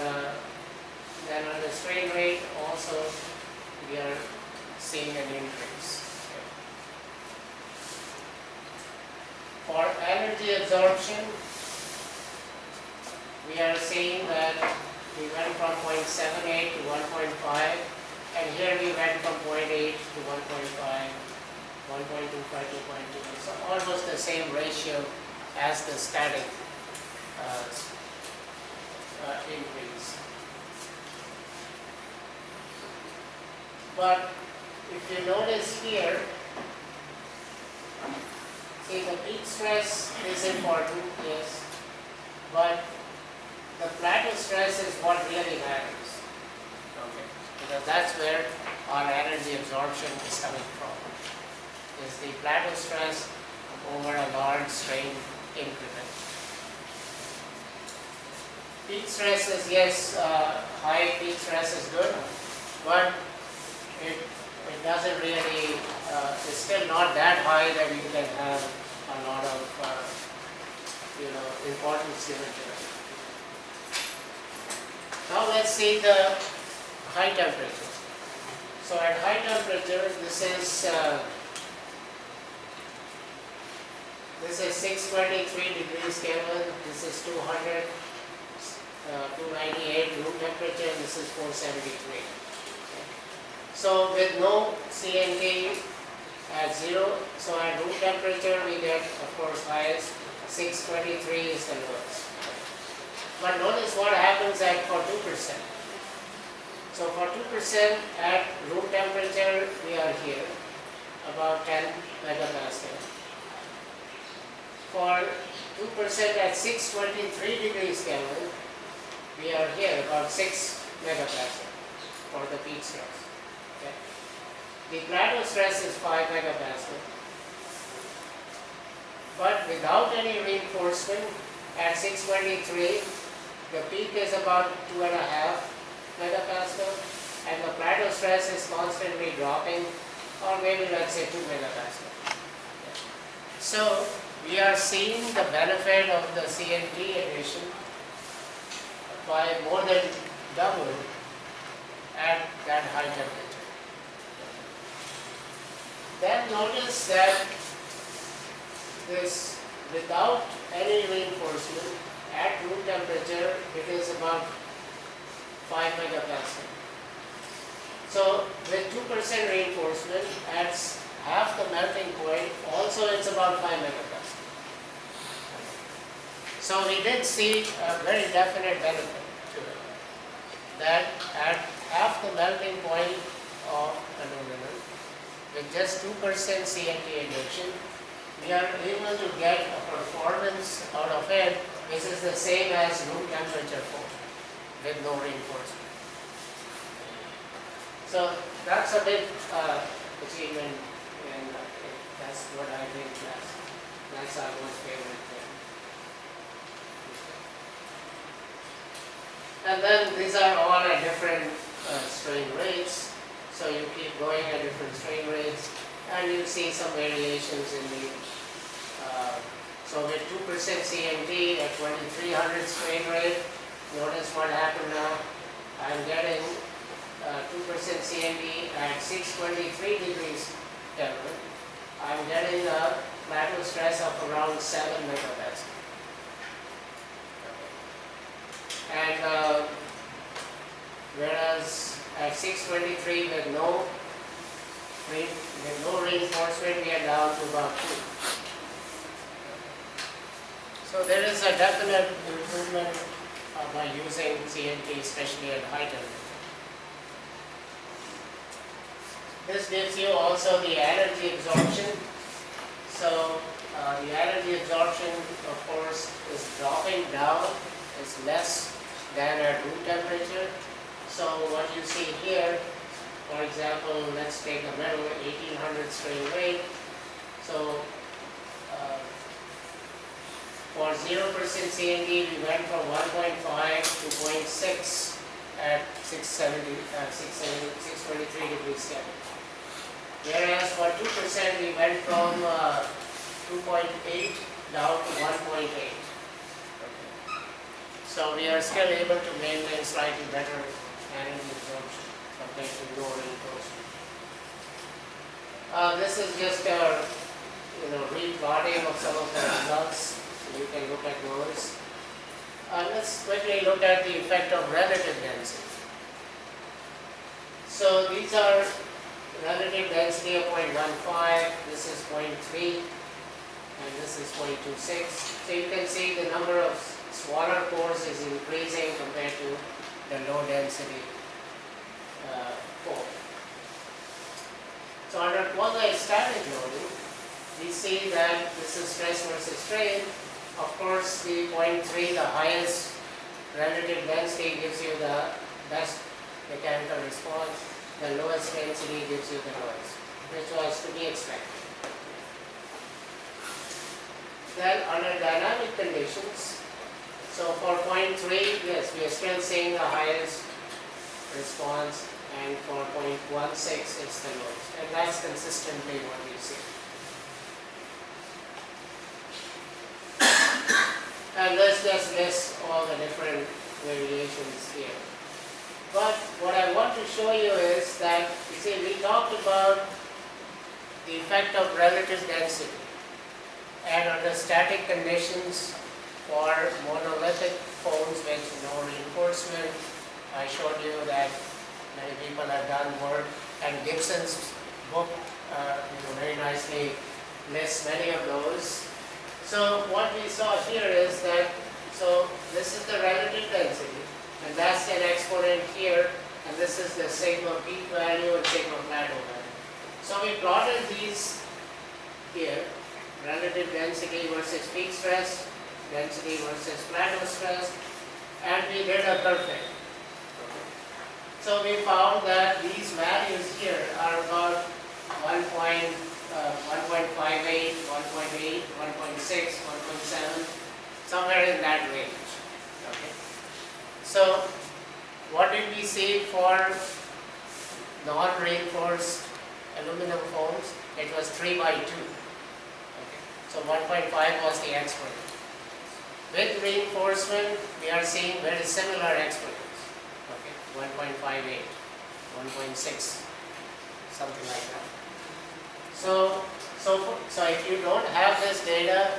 then on the strain rate also we are seeing an increase. For energy absorption, we are seeing that we went from 0.78 to 1.5, and here we went from 0.8 to 1.5, 1.25 to 0.2. So almost the same ratio as the static increase. But if you notice here, see the peak stress is important, yes, but the plateau stress is what really matters, okay, because that's where our energy absorption is coming from, is the plateau stress over a large strain increment. Peak stress is, yes, high peak stress is good, but it doesn't really, it's still not that high that you can have a lot of, importance given to it. Now let's see the high temperature. So at high temperature, this is 623 degrees Kelvin, this is 200, 298 room temperature, and this is 473. So with no CNT at 0, so at room temperature we get, of course, highest, 623 is the lowest. But notice what happens for 2%. So for 2% at room temperature we are here, about 10 megapascal. For 2% at 623 degrees Kelvin, we are here about 6 megapascal for the peak stress. Okay. The plateau stress is 5 megapascal. But without any reinforcement at 623, the peak is about 2.5, megapascal, and the plateau stress is constantly dropping, or maybe let's say 2 megapascal. So we are seeing the benefit of the CNT addition by more than double at that high temperature. Then notice that this, without any reinforcement, at room temperature it is about 5 megapascal. So with 2% reinforcement at half the melting point, also it's about 5 megapascal. So we did see a very definite benefit to it, that at half the melting point of aluminum, with just 2% CNT injection, we are able to get a performance out of it which is the same as room temperature foam with no reinforcement. So that's a big achievement, and that's what I think that's our most favorite thing. And then these are all at different strain rates, so you keep going at different strain rates, and you see some variations in the so with 2% CNT at 2300 strain rate, notice what happened now. I'm getting 2% CNT at 623 degrees Kelvin. I'm getting a plateau stress of around 7 megapascal. And whereas at 623 with no reinforcement, we are down to about 2. So there is a definite improvement by using CNT, especially at high temperature. This gives you also the energy absorption. So the energy absorption, of course, is dropping down. It's less than at room temperature. So what you see here, for example, let's take a metal 1800 strain rate. So for 0% CNT, we went from 1.5 to 0.6 at 623 degrees Kelvin. Whereas for 2%, we went from 2.8 down to 1.8. So we are still able to maintain slightly better energy absorption compared to no reinforcement. This is just a replotting of some of the results. So you can look at those. Let's quickly look at the effect of relative density. So these are relative density of 0.15, this is 0.3, and this is 0.26. So you can see the number of smaller pores is increasing compared to the low density pore. So under quasi-static loading, we see that this is stress versus strain. Of course, the 0.3, the highest relative density, gives you the best mechanical response. The lowest density gives you the lowest, which was to be expected. Then under dynamic conditions, so for 0.3, yes, we are still seeing the highest response, and for 0.16, it's the lowest. And that's consistently what we see. And let's just list all the different variations here. But what I want to show you is that, you see, we talked about the effect of relative density. And under static conditions for monolithic foams with no reinforcement, I showed you that many people have done work, and Gibson's book very nicely lists many of those. So what we saw here is that, so this is the relative density, and that's an exponent here, and this is the sigma peak value and sigma plateau value. So we plotted these here, relative density versus peak stress, density versus plateau stress, and we did a curve fit. So we found that these values here are about 1.58, 1.8, 1.6, 1.7, somewhere in that range. Okay. So what did we see for non-reinforced aluminum foams? It was 3 by 2. Okay. So 1.5 was the exponent. With reinforcement, we are seeing very similar exponents. Okay. 1.58, 1.6, something like that. So if you don't have this data,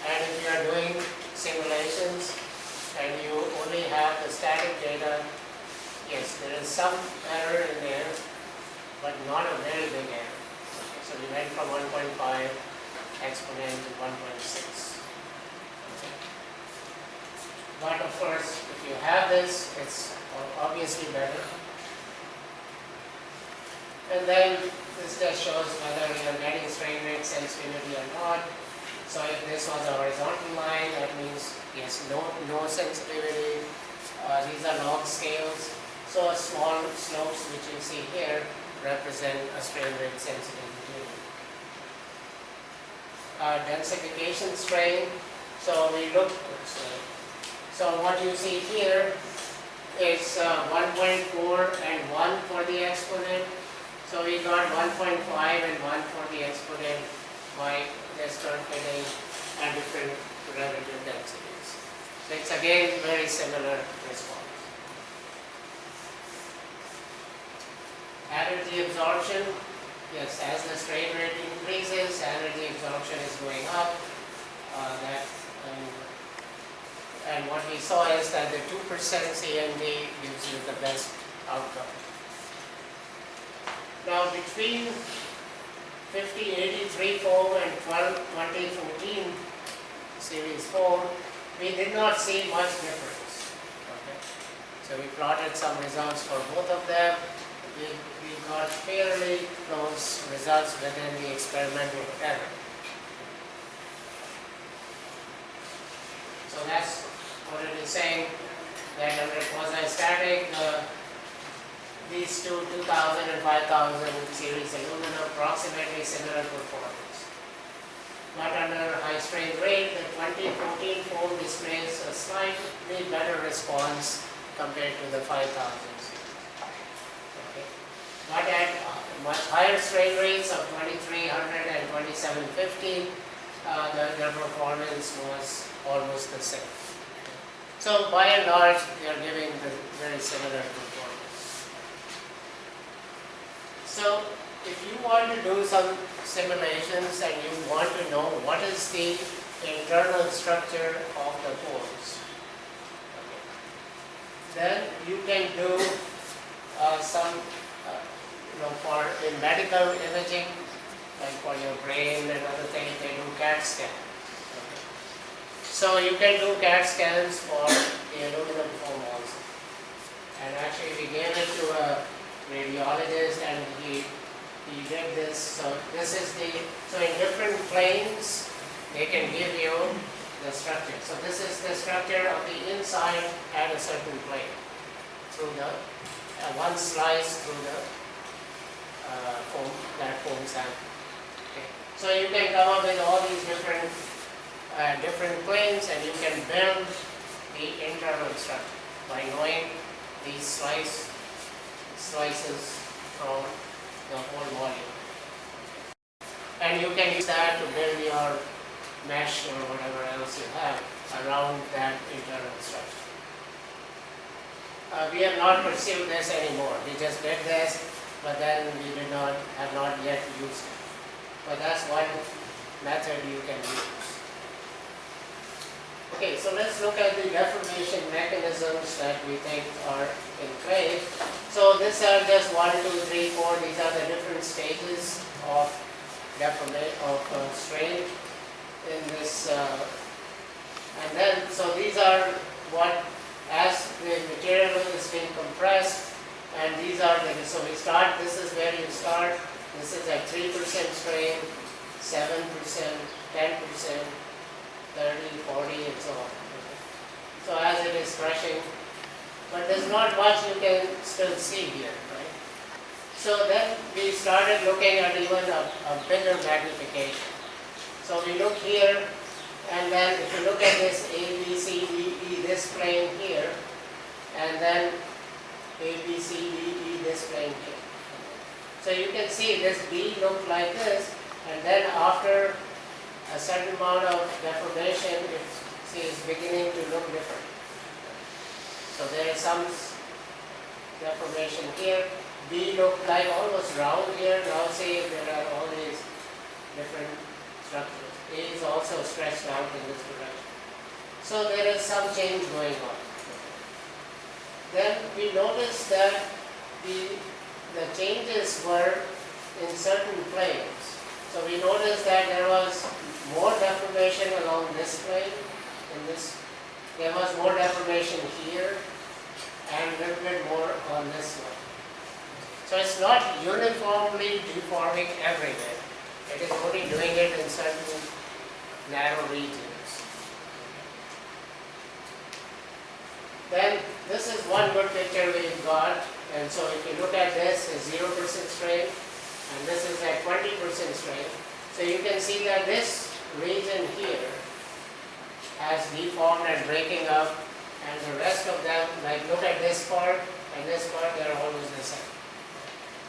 and if you are doing simulations and you only have the static data, yes, there is some error in there, but not a very big error. Okay, so we went from 1.5 exponent to 1.6. Okay. But of course, if you have this, it's obviously better. And then this just shows whether you are getting strain rate sensitivity or not. So if this was a horizontal line, that means yes, no sensitivity. These are log scales. So small slopes which you see here represent a strain rate sensitivity. Densification strain. So we look. So what you see here is 1.4 and 1 for the exponent. So we got 1.5 and 1 for the exponent by just fitting at different relative densities. So it's again very similar response. Energy absorption, yes, as the strain rate increases, energy absorption is going up. And what we saw is that the 2% CMD gives you the best outcome. Now between 5083 foam and 2014 series foam, we did not see much difference. Okay. So we plotted some results for both of them. We got fairly close results within the experimental error. So that's what it is saying, that under quasi-static, these two 2000 and 5000 series aluminum approximately similar performance. But under high strain rate, the 2014 foam displays a slightly better response compared to the 5000 series. Okay. But at much higher strain rates of 2300 and 2750, their performance was almost the same. So by and large, they are giving the very similar performance. So if you want to do some simulations and you want to know what is the internal structure of the pores, okay, then you can do some, for in medical imaging, like for your brain and other things, they do CAT scan. Okay. So you can do CAT scans for the aluminum foam also. And actually we gave it to a radiologist and he did this. So this is so in different planes they can give you the structure. So this is the structure of the inside at a certain plane through the one slice through the foam sample. Okay. So you can come up with all these different planes and you can build the internal structure by knowing these slices from the whole volume. And you can use that to build your mesh or whatever else you have around that internal structure. We have not pursued this anymore. We just did this, but then we have not yet used it. But that's one method you can use. Okay, so let's look at the deformation mechanisms that we think are in play. So these are just 1, 2, 3, 4. These are the different stages of strain in this. And then, so these are what, as the material is being compressed, and these are so we start, this is where you start. This is at 3% strain, 7%, 10%. 30, 40, and so on. So as it is crushing, but there's not much you can still see here, right? So then we started looking at even a bigger magnification. So we look here, and then if you look at this A, B, C, D, E, this plane here, and then A, B, C, D, E, this plane here. So you can see this B looked like this, and then after a certain amount of deformation, it's beginning to look different. So there is some deformation here. B looked like almost round here. Now see there are all these different structures. A is also stretched out in this direction. So there is some change going on. Then we noticed that the changes were in certain planes. So we noticed that there was more deformation along this plane, there was more deformation here, and a little bit more on this one. So it's not uniformly deforming everywhere. It is only doing it in certain narrow regions. Then this is one good picture we've got, and so if you look at this, is 0% strain, and this is at 20% strain. So you can see that this region here has deformed and breaking up, and the rest of them, like look at this part and this part, they are almost the same.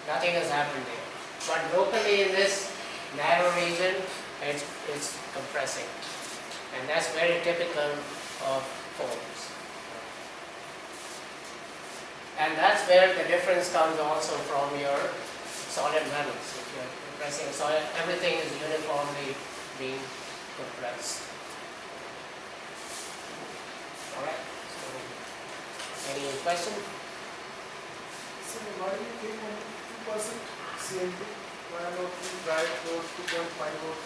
Nothing has happened there. But locally in this narrow region, it's compressing. And that's very typical of foams. And that's where the difference comes also from your solid metals. If you're compressing solid, everything is uniformly being compressed. Alright. So, any question? So why do you take only 2% CNT? Why not we try for 2.5 or